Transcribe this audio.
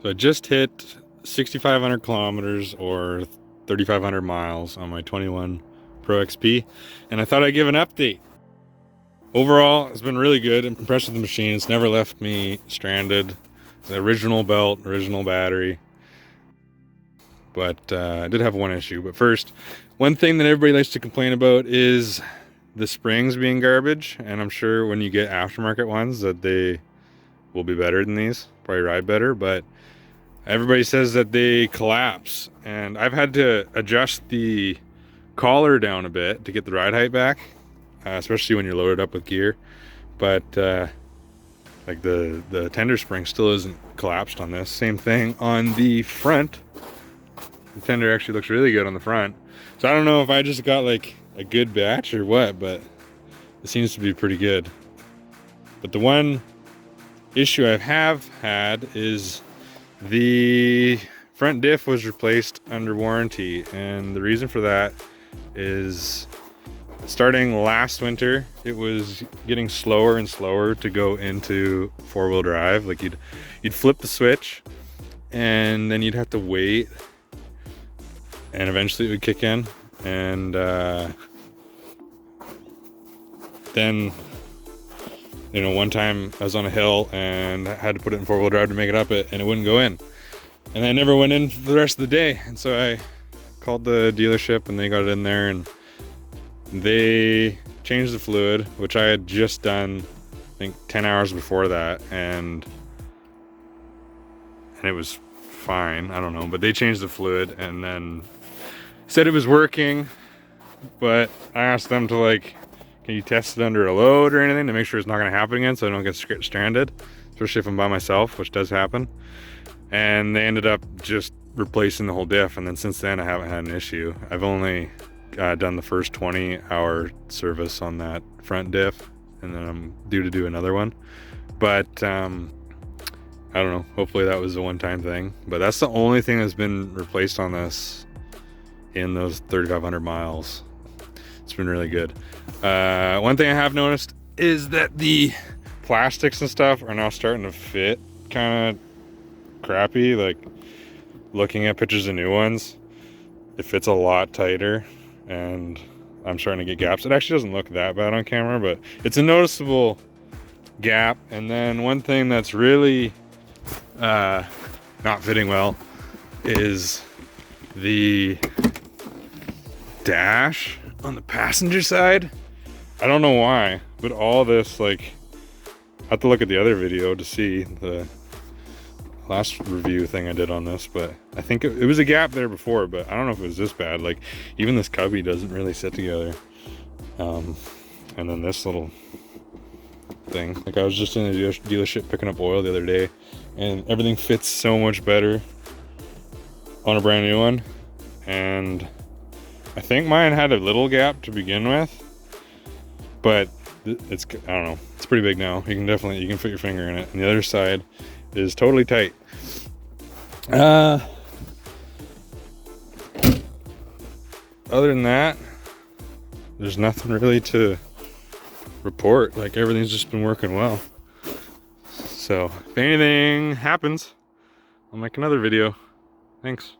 So I just hit 6,500 kilometers or 3,500 miles on my 21 Pro XP, and I thought I'd give an update. Overall, it's been really good. I'm impressed with the machine. It's never left me stranded. The original belt, original battery. But I did have one issue. But first, one thing that everybody likes to complain about is the springs being garbage. And I'm sure when you get aftermarket ones that they will be better than these. Probably ride better, but everybody says that they collapse. And I've had to adjust the collar down a bit to get the ride height back, especially when you're loaded up with gear. But like the tender spring still isn't collapsed on this. Same thing on the front. The tender actually looks really good on the front. So I don't know if I just got like a good batch or what, but it seems to be pretty good. But the one issue I have had is the front diff was replaced under warranty, and the reason for that is starting last winter it was getting slower and slower to go into four-wheel drive. Like you'd flip the switch and then you'd have to wait, and eventually it would kick in, and then you know, one time I was on a hill and I had to put it in four-wheel drive to make it up it, and it wouldn't go in, and I never went in for the rest of the day. And so I called the dealership and they got it in there, and they changed the fluid, which I had just done I think 10 hours before that, and it was fine. I don't know, but they changed the fluid and then said it was working. But I asked them to, like, can you test it under a load or anything to make sure it's not going to happen again so I don't get stranded, especially if I'm by myself, which does happen. And they ended up just replacing the whole diff, and then since then I haven't had an issue. I've only done the first 20-hour service on that front diff, and then I'm due to do another one. But I don't know, hopefully that was a one-time thing. But that's the only thing that's been replaced on this in those 3,500 miles. It's been really good. One thing I have noticed is that the plastics and stuff are now starting to fit kind of crappy. Like, looking at pictures of new ones, it fits a lot tighter, and I'm starting to get gaps. It actually doesn't look that bad on camera, but it's a noticeable gap. And then one thing that's really not fitting well is the dash on the passenger side. I don't know why, but all this, like, I have to look at the other video to see the last review thing I did on this, but I think it was a gap there before, but I don't know if it was this bad. Like, even this cubby doesn't really sit together. And then this little thing, like, I was just in a dealership picking up oil the other day, and everything fits so much better on a brand new one. And I think mine had a little gap to begin with, but it's, I don't know, it's pretty big now. You can fit your finger in it, and the other side is totally tight. Other than that, there's nothing really to report. Like, everything's just been working well. So if anything happens, I'll make another video. Thanks.